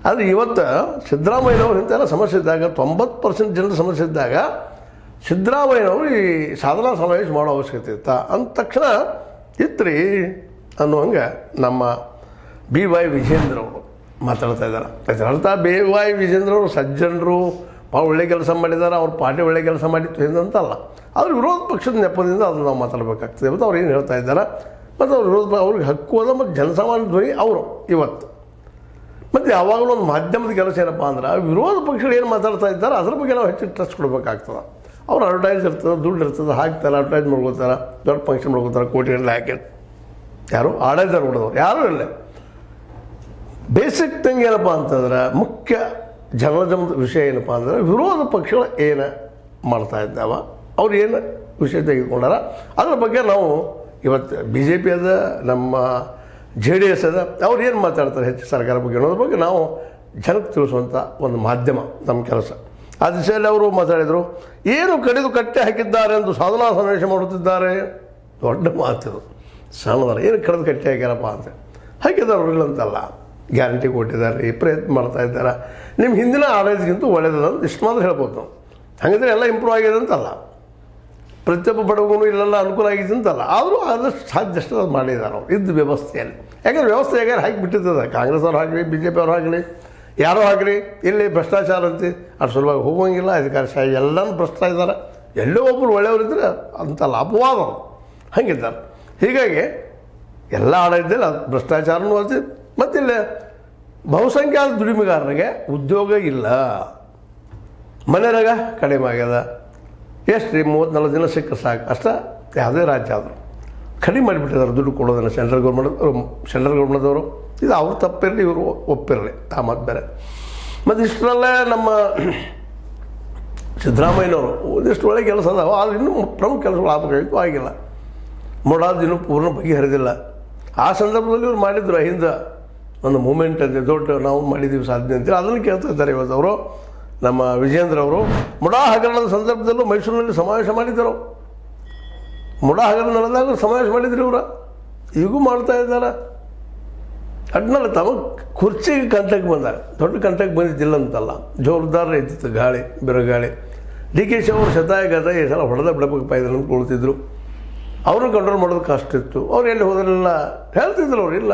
ಆದರೆ ಇವತ್ತು ಸಿದ್ದರಾಮಯ್ಯನವ್ರು ಇಂಥೆಲ್ಲ ಸಮಸ್ಯೆ ಇದ್ದಾಗ 90% ಜನರ ಸಮಸ್ಯೆ ಇದ್ದಾಗ ಸಿದ್ದರಾಮಯ್ಯನವರು ಈ ಸಾಧನಾ ಸಮಾವೇಶ ಮಾಡೋ ಅವಶ್ಯಕತೆ ಇತ್ತ ಅಂದ ತಕ್ಷಣ ಇತ್ರಿ ಅನ್ನುವಂಗೆ ನಮ್ಮ ಬಿ ವೈ ವಿಜೇಂದ್ರ ಅವರು ಮಾತಾಡ್ತಾ ಇದ್ದಾರೆ. ಅರ್ಥ ಬಿ ವೈ ವಿಜೇಂದ್ರ ಅವರು ಸಜ್ಜನರು, ಭಾಳ ಒಳ್ಳೆ ಕೆಲಸ ಮಾಡಿದ್ದಾರೆ, ಅವ್ರ ಪಾರ್ಟಿ ಒಳ್ಳೆ ಕೆಲಸ ಮಾಡಿತ್ತು ಅಂತಲ್ಲ, ಅವ್ರ ವಿರೋಧ ಪಕ್ಷದ ನೆಪದಿಂದ ಅದನ್ನು ನಾವು ಮಾತಾಡಬೇಕಾಗ್ತದೆ. ಮತ್ತು ಅವ್ರು ಏನು ಹೇಳ್ತಾ ಇದ್ದಾರೆ ಮತ್ತು ಅವ್ರ ವಿರೋಧ ಅವ್ರಿಗೆ ಹಕ್ಕು ಅದ ಮತ್ತು ಜನಸಾಮಾನ್ಯ ಧ್ವನಿ ಅವರು ಇವತ್ತು. ಮತ್ತು ಯಾವಾಗಲೂ ಒಂದು ಮಾಧ್ಯಮದ ಕೆಲಸ ಏನಪ್ಪ ಅಂದ್ರೆ ವಿರೋಧ ಪಕ್ಷಗಳು ಏನು ಮಾತಾಡ್ತಾ ಇದ್ದಾರೆ ಅದ್ರ ಬಗ್ಗೆ ನಾವು ಹೆಚ್ಚು ಟ್ರಸ್ಟ್ ಕೊಡಬೇಕಾಗ್ತದೆ. ಅವ್ರು ಅಡ್ವರ್ಟೈಸ್ ಇರ್ತದೆ, ದುಡ್ಡು ಇರ್ತದೆ, ಹಾಕ್ತಾರೆ, ಅಡ್ವರ್ಟೈಸ್ ಮಾಡ್ಕೋತಾರೆ, ದೊಡ್ಡ ಫಂಕ್ಷನ್ ಮಾಡ್ಕೋತಾರೆ, ಕೋಟಿಗಟ್ಟಲೆ ಹಾಕಿ. ಯಾರು ಆಡಳಿತ ನೋಡಿದವ್ರು ಯಾರೂ ಇಲ್ಲ. ಬೇಸಿಕ್ ಥಿಂಗ್ ಏನಪ್ಪ ಅಂತಂದ್ರೆ ಮುಖ್ಯ ಜರ್ನಲಿಸಮ್ದ ವಿಷಯ ಏನಪ್ಪ ಅಂದ್ರೆ ವಿರೋಧ ಪಕ್ಷಗಳು ಏನು ಮಾಡ್ತಾ ಇದ್ದಾವ, ಅವ್ರು ಏನು ವಿಷಯ ತೆಗೆದುಕೊಂಡಾರ ಅದ್ರ ಬಗ್ಗೆ ನಾವು ಇವತ್ತು ಬಿ ಜೆ ಪಿ ಅದ, ನಮ್ಮ JDS ಅದ, ಅವ್ರು ಏನು ಮಾತಾಡ್ತಾರೆ ಹೆಚ್ಚು ಸರ್ಕಾರ ಬಗ್ಗೆ ಅನ್ನೋದ್ರ ಬಗ್ಗೆ ನಾವು ಜನಕ್ಕೆ ತಿಳಿಸುವಂಥ ಒಂದು ಮಾಧ್ಯಮ ನಮ್ಮ ಕೆಲಸ. ಆ ದಿಶೆಯಲ್ಲಿ ಅವರು ಮಾತಾಡಿದರು. ಏನು ಕಡಿದು ಕಟ್ಟೆ ಹಾಕಿದ್ದಾರೆ ಎಂದು ಸಾಧನಾ ಸಮಾವೇಶ ಮಾಡುತ್ತಿದ್ದಾರೆ. ದೊಡ್ಡ ಮಾತಿದು. ಸಣ್ಣದಾರ ಏನು ಕಡಿದು ಕಟ್ಟೆ ಹಾಕ್ಯಾರಪ್ಪ ಅಂತ ಹಾಕಿದವ್ರು ಅಂತಲ್ಲ, ಗ್ಯಾರಂಟಿ ಕೊಟ್ಟಿದ್ದಾರೆ, ಪ್ರಯತ್ನ ಮಾಡ್ತಾ ಇದ್ದಾರೆ. ನಿಮ್ಮ ಹಿಂದಿನ ಆಡಳಿತಕ್ಕಿಂತ ಒಳ್ಳೆಯದ ಅಂತ ಇಷ್ಟು ಮಾತ್ರ ಹೇಳ್ಬೋದು ನಾವು. ಹಾಗಿದ್ರೆ ಎಲ್ಲ ಇಂಪ್ರೂವ್ ಆಗಿದೆ ಅಂತಲ್ಲ, ಪ್ರತಿಯೊಬ್ಬ ಬಡವನು ಇಲ್ಲೆಲ್ಲ ಅನುಕೂಲ ಆಗಿದೆ ಅಂತಲ್ಲ, ಆದರೂ ಆದಷ್ಟು ಸಾಧ್ಯಷ್ಟು ಅದು ಮಾಡಿದ್ದಾರೆ ಅವ್ರು ಇದ್ದ ವ್ಯವಸ್ಥೆಯಲ್ಲಿ. ಯಾಕಂದ್ರೆ ವ್ಯವಸ್ಥೆ ಹೇಗಾರು ಹಾಕಿಬಿಟ್ಟಿರ್ತದೆ, ಕಾಂಗ್ರೆಸ್ ಅವ್ರು ಆಗಲಿ, BJP ಅವ್ರು ಆಗಲಿ, ಯಾರೋ ಆಗಲಿ, ಇಲ್ಲಿ ಭ್ರಷ್ಟಾಚಾರ ಅಂತೆ ಅಷ್ಟು ಸುಲಭವಾಗಿ ಹೋಗೋಂಗಿಲ್ಲ. ಅಧಿಕಾರಶಾಹಿ ಎಲ್ಲನೂ ಭ್ರಷ್ಟ ಇದ್ದಾರೆ. ಎಲ್ಲೋ ಒಬ್ಬರು ಒಳ್ಳೆಯವರಿದ್ದರೆ ಅಂತಲ್ಲ, ಅಪವಾದ ಹಾಗಿದ್ದಾರೆ. ಹೀಗಾಗಿ ಎಲ್ಲ ಆಡಳಿತದಲ್ಲಿ ಅದು ಭ್ರಷ್ಟಾಚಾರನೂ ಅಲ್ತಿ. ಮತ್ತಿಲ್ಲಿ ಬಹುಸಂಖ್ಯಾತ ದುಡಿಮೆಗಾರರಿಗೆ ಉದ್ಯೋಗ ಇಲ್ಲ, ಮನೆಯಾಗ ಕಡಿಮೆ ಆಗ್ಯದ. ಎಷ್ಟು ರೀ 30-40 ದಿನ ಸಿಕ್ಕ ಸಾಕು ಅಷ್ಟೇ. ಯಾವುದೇ ರಾಜ್ಯ ಆದರೂ ಕಡಿಮೆ ಮಾಡಿಬಿಟ್ಟಿದ್ದಾರೆ ದುಡ್ಡು ಕೊಡೋದನ್ನು ಸೆಂಟ್ರಲ್ ಗೌರ್ಮೆಂಟ್ದವರು. ಇದು ಅವ್ರು ತಪ್ಪಿರಲಿ, ಇವರು ಒಪ್ಪಿರಲಿ, ಆ ಮಾತು ಬೇರೆ. ಮತ್ತು ಇಷ್ಟರಲ್ಲೇ ನಮ್ಮ ಸಿದ್ದರಾಮಯ್ಯನವರು ಒಂದಿಷ್ಟು ಒಳ್ಳೆ ಕೆಲಸ ಅದಾವ, ಆದರೆ ಇನ್ನೂ ಪ್ರಮುಖ ಕೆಲಸಗಳು ಆಗಬೇಕಾಗಿತ್ತು, ಆಗಿಲ್ಲ. ಮೊಡಾದ ಇನ್ನೂ ಪೂರ್ಣ ಬಗೆಹರಿದಿಲ್ಲ. ಆ ಸಂದರ್ಭದಲ್ಲಿ ಇವ್ರು ಮಾಡಿದ್ರು, ಹಿಂದೆ ಒಂದು ಮೂಮೆಂಟ್ ಅಂತೆ ದೊಡ್ಡ ನಾವು ಮಾಡಿದ್ದೀವಿ ಸಾಧನೆ ಅಂತೇಳಿ ಅದನ್ನು ಕೇಳ್ತಾ ಇದ್ದಾರೆ ಇವತ್ತು ಅವರು. ನಮ್ಮ ವಿಜೇಂದ್ರ ಅವರು ಮುಡಾ ಹಗರಣದ ಸಂದರ್ಭದಲ್ಲೂ ಮೈಸೂರಿನಲ್ಲಿ ಸಮಾವೇಶ ಮಾಡಿದ್ದರು. ಮುಡಾ ಹಗರಣ ನಡೆದಾಗ ಸಮಾವೇಶ ಮಾಡಿದ್ರು ಇವರು, ಈಗೂ ಮಾಡ್ತಾ ಇದ್ದಾರೆ. ಅಡ್ನಲ್ಲಿ ತಮ್ಮ ಕುರ್ಚಿಗೆ ಕಂಟಕ್ಕೆ ಬಂದಾಗ ದೊಡ್ಡ ಕಂಟಕ್ಕೆ ಬಂದಿದ್ದಿಲ್ಲ ಅಂತಲ್ಲ, ಜೋರ್ದಾರ ಇದ್ದಿತ್ತು ಗಾಳಿ, ಬಿರುಗಾಳಿ. DK ಶಿ ಅವರು ಶತಾಯಗತ ಈ ಸಲ ಹೊಡೆದ ಬಿಡಬೇಕಪ್ಪ ಇದನ್ನು ಕೊಳ್ತಿದ್ರು. ಅವರು ಕಂಟ್ರೋಲ್ ಮಾಡೋದು ಕಷ್ಟ ಇತ್ತು. ಅವ್ರು ಎಲ್ಲಿ ಹೋದ್ರೆಲ್ಲ ಹೇಳ್ತಿದ್ರು, ಅವ್ರು ಇಲ್ಲ